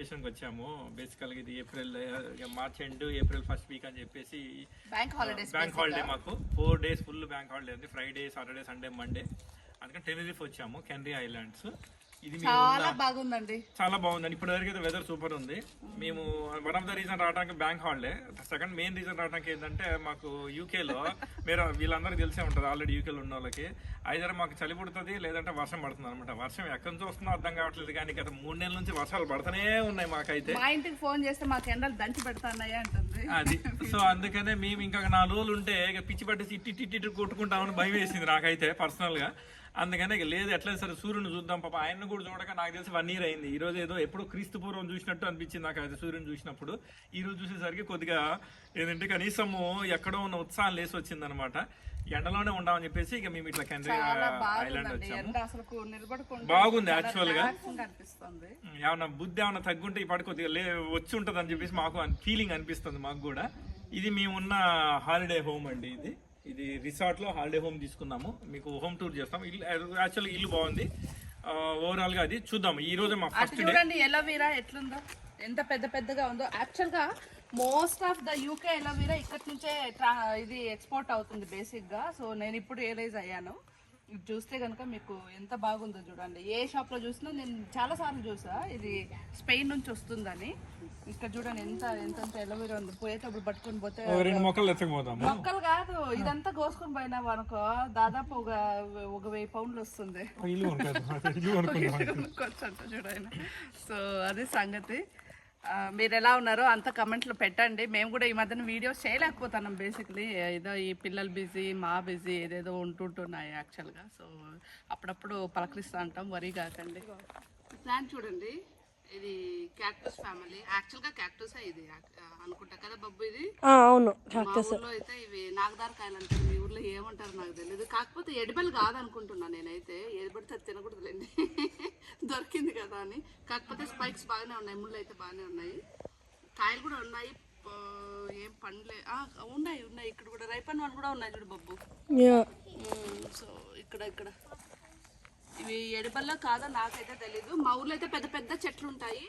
వెకేషన్కి వచ్చాము. బేసికల్గా ఇది March end April first week అని చెప్పేసి బ్యాంక్ హాలిడే మాకు 4 days ఫుల్ బ్యాంక్ హాలిడే ఉంది. Friday, Saturday, Sunday, Monday. అందుకని టెనరిఫ్ వచ్చాము, కెనరీ ఐలాండ్స్. ఇది చాలా బాగుందండి, చాలా బాగుందండి. ఇప్పటి వరకు అయితే వెదర్ సూపర్ ఉంది. మేము వన్ ఆఫ్ ద రీజన్ రావడానికి bank holiday. Second main reason రావడానికి ఏంటంటే మాకు యూకేలో మీరు వీళ్ళందరికీ తెలిసే ఉంటుంది, ఆల్రెడీ యూకేలో ఉన్న వాళ్ళకి ఐదర్ మాకు చలి పుడుతుంది లేదంటే వర్షం పడుతుంది అనమాట. వర్షం ఎక్కడి నుంచి వస్తుందో అర్థం కావట్లేదు, కానీ గత 3 నెలల నుంచి వర్షాలు పడుతూనే ఉన్నాయి మాకైతే. మా ఇంటికి ఫోన్ చేస్తే మాకు ఎండలు దంచి పెడతాయి అంటుంది అది. సో అందుకనే మేము ఇంకా 4 రోజులు ఉంటే ఇక పిచ్చి పట్టేసి ఇట్టి కొట్టుకుంటామని భయం వేసింది నాకైతే పర్సనల్ గా. అందుకనే లేదు ఎట్లయితే సరే సూర్యుని చూద్దాం. పాప ఆయన్ని కూడా చూడక నాకు తెలిసి 1 year అయింది. ఈ రోజు ఏదో ఎప్పుడో క్రీస్తు పూర్వం చూసినట్టు అనిపించింది నాకు అయితే సూర్యుని చూసినప్పుడు. ఈ రోజు చూసేసరికి కొద్దిగా ఏంటంటే కనీసము ఎక్కడో ఉన్న ఉత్సాహం లేసి వచ్చింది అనమాట. ఎండలోనే ఉండామని చెప్పేసి ఇక మేము ఇట్లా కెనరీ ఐలాండ్ వచ్చాము. బాగుంది యాక్చువల్ గా. ఏమన్నా బుద్ధి ఏమన్నా తగ్గుంటే ఈ పాటి కొద్దిగా వచ్చి ఉంటది అని చెప్పేసి మాకు ఫీలింగ్ అనిపిస్తుంది మాకు కూడా. ఇది మేమున్న హాలిడే హోమ్ అండి. ఇది రిసార్ట్ లో హాలిడే హోమ్ తీసుకున్నాము. మీకు హోమ్ టూర్ చేస్తాం. యాక్చువల్గా ఇల్లు బాగుంది ఓవరాల్ గా. అది చూద్దాం ఈ రోజు మా ఫస్ట్ డే. చూడండి ఎలోవీరా ఎట్లుందో, ఎంత పెద్దగా ఉందో. యాక్చువల్ గా most of the UK aloe vera ఇక్కడ నుంచే ఇది ఎక్స్పోర్ట్ అవుతుంది బేసిక్ గా. సో నేను ఇప్పుడు రియలైజ్ అయ్యాను. ఇది చూస్తే కనుక మీకు ఎంత బాగుందో చూడండి. ఏ షాప్ లో చూసినా నేను చాలా సార్లు చూసా ఇది స్పెయిన్ నుంచి వస్తుందని. ఇక్కడ చూడండి ఎంత ఎలోవీరా ఉంది. పోయేటప్పుడు పట్టుకుని పోతే మొక్కలు కాదు, ఇదంతా కోసుకొని పోయినా అనుకో దాదాపు ఒక 1000 pounds వస్తుంది. చూడండి. సో అది సంగతి. మీరు ఎలా ఉన్నారో అంత కమెంట్లో పెట్టండి. మేము కూడా ఈ మధ్యన వీడియోస్ చేయలేకపోతున్నాం. బేసిక్లీ ఏదో ఈ పిల్లలు బిజీ, మా బిజీ, ఏదేదో ఉంటుంటున్నాయి యాక్చువల్గా. సో అప్పుడప్పుడు పలకరిస్తూ ఉంటాం, వరీ కాకండి. ప్లాంట్ చూడండి, ఇది క్యాక్టస్ ఫ్యామిలీ. యాక్చువల్గా క్యాక్టస్ ఇది అనుకుంటా కదా బబ్బు. ఇది అవును, మా ఊర్లో అయితే ఇవి నాగదార కాయలు అంటారు. మీ ఊర్లో ఏమంటారు నాకు తెలియదు. కాకపోతే ఎడిబల్ కాదనుకుంటున్నా నేనైతే. ఏది పడితే అది తినకూడదులేండి, దొరికింది కదా అని. కాకపోతే స్పైక్స్ బాగానే ఉన్నాయి, ముళ్ళు అయితే బాగానే ఉన్నాయి. కాయలు కూడా ఉన్నాయి, ఏం పండ్లే ఉన్నాయి. ఇక్కడ కూడా రైపన్ వాళ్ళు కూడా ఉన్నాయి చూడు బబ్బు. సో ఇక్కడ ఇవి ఎడిబల్లో కాదో నాకైతే తెలీదు. మా ఊర్లో అయితే పెద్ద చెట్లు ఉంటాయి.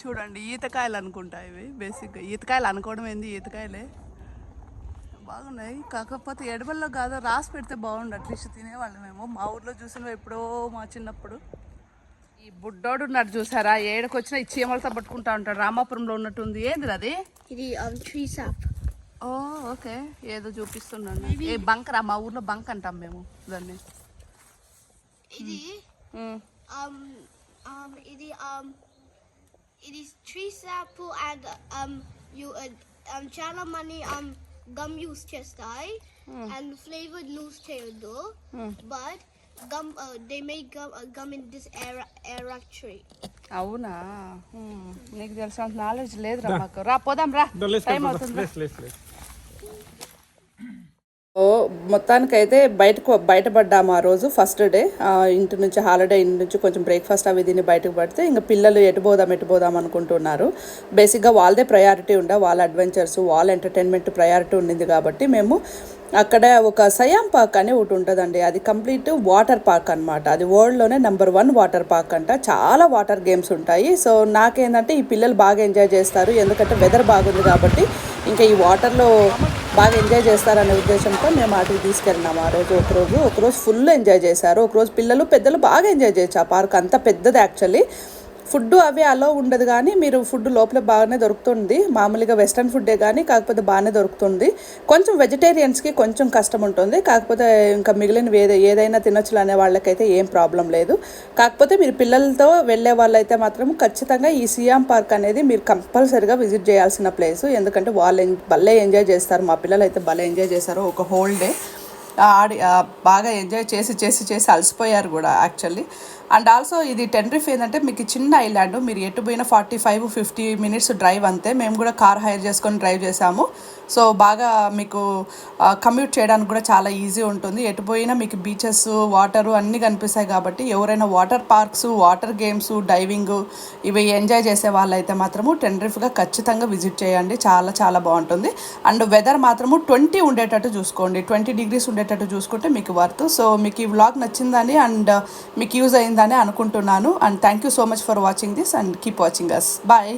చూడండి ఈతకాయలు అనుకుంటా ఇవి. బేసిక్గా ఈతకాయలు అనుకోవడం ఏంది, ఈతకాయలే బాగున్నాయి. కాకపోతే ఎడిబల్లో కాదో రాసి పెడితే బాగుండు, అట్లీస్ట్ తినేవాళ్ళమేమో. మా ఊర్లో చూసినవి ఎప్పుడో మా చిన్నప్పుడు. ఈ బుడ్డోడు ఉన్నాడు చూసారా, ఏడకొచ్చినా ఈ చీమలతో పట్టుకుంటా ఉంటాడు. రామాపురంలో ఉన్నట్టుంది. ఏంది అది? ఇది ట్రీ సాప్. ఓ ఓకే, ఏదో చూపిస్తున్నాను. ఏ బంకరా, మా ఊర్లో బంక్ అంటాం మేము దాన్ని. ఇది ఇది ట్రీ సాప్ అండ్ చాలా మంది గమ్ యూస్ చేస్తాయి. అండ్ ఫ్లేవర్డ్ లూజ్ చేయొద్దు, but they make gum in this era tree. అవునా, నీకు తెలిసిన నాలెడ్జ్ లేదురా మాకు. రా పోదాం రా, టైం అవుతుంది. మొత్తానికైతే బయటపడ్డాము ఆ రోజు ఫస్ట్ డే. ఇంటి నుంచి హాలిడే, ఇంటి నుంచి కొంచెం బ్రేక్ఫాస్ట్ అవి దీన్ని బయటకు పడితే ఇంకా పిల్లలు ఎటు పోదాం అనుకుంటున్నారు. బేసిక్గా వాళ్ళదే ప్రయారిటీ ఉండే, వాళ్ళ అడ్వెంచర్స్, వాళ్ళ ఎంటర్టైన్మెంట్ ప్రయారిటీ ఉండింది కాబట్టి మేము అక్కడ ఒక సయాం పార్క్ అని ఒకటి ఉంటుందండి. అది కంప్లీట్ వాటర్ పార్క్ అనమాట. అది వరల్డ్లోనే నెంబర్ 1 వాటర్ పార్క్ అంట. చాలా వాటర్ గేమ్స్ ఉంటాయి. సో నాకేంటంటే ఈ పిల్లలు బాగా ఎంజాయ్ చేస్తారు, ఎందుకంటే వెదర్ బాగుంది కాబట్టి ఇంకా ఈ వాటర్లో బాగా ఎంజాయ్ చేస్తారనే ఉద్దేశంతో మేము వాటికి తీసుకెళ్ళినాము. ఆ రోజు ఒకరోజు ఫుల్ ఎంజాయ్ చేశారు. ఒకరోజు పిల్లలు పెద్దలు బాగా ఎంజాయ్ చేయొచ్చు. ఆ పార్క్ అంత పెద్దది. యాక్చువల్లీ ఫుడ్ అవి అలో ఉండదు, కానీ మీరు ఫుడ్ లోపల బాగానే దొరుకుతుంది. మామూలుగా వెస్ట్రన్ ఫుడ్డే కానీ కాకపోతే బాగానే దొరుకుతుంది. కొంచెం వెజిటేరియన్స్కి కొంచెం కష్టం ఉంటుంది, కాకపోతే ఇంకా మిగిలిన ఏదైనా తినొచ్చులు అనే వాళ్ళకైతే ఏం ప్రాబ్లం లేదు. కాకపోతే మీరు పిల్లలతో వెళ్ళే వాళ్ళైతే మాత్రం ఖచ్చితంగా ఈ సియాం పార్క్ అనేది మీరు కంపల్సరీగా విజిట్ చేయాల్సిన ప్లేస్. ఎందుకంటే వాళ్ళు భలే ఎంజాయ్ చేస్తారు. మా పిల్లలు అయితే భలే ఎంజాయ్ చేస్తారు. ఒక హోల్ డే ఆడి బాగా ఎంజాయ్ చేసి అలసిపోయారు కూడా యాక్చువల్లీ. అండ్ ఆల్సో ఇది టెనరిఫ్ ఏంటంటే మీకు చిన్న ఐలాండ్. మీరు ఎటు పోయినా 45-50 minutes డ్రైవ్ అంతే. మేము కూడా కార్ హైర్ చేసుకొని డ్రైవ్ చేసాము. సో బాగా మీకు కమ్యూట్ చేయడానికి కూడా చాలా ఈజీ ఉంటుంది. ఎటు పోయినా మీకు బీచెస్, వాటరు అన్నీ కనిపిస్తాయి కాబట్టి ఎవరైనా water parks, water games, diving ఇవి ఎంజాయ్ చేసే వాళ్ళైతే మాత్రము టెనరిఫ్గా ఖచ్చితంగా విజిట్ చేయండి. చాలా బాగుంటుంది. అండ్ వెదర్ మాత్రము 20 ఉండేటట్టు చూసుకోండి. 20 degrees ఉండేటట్టు చూసుకుంటే మీకు వర్త్. సో మీకు ఈ వ్లాగ్ నచ్చిందని అండ్ మీకు యూజ్ అయిందని ఇట్లానే అనుకుంటున్నాను. And thank you so much for watching this and keep watching us. Bye.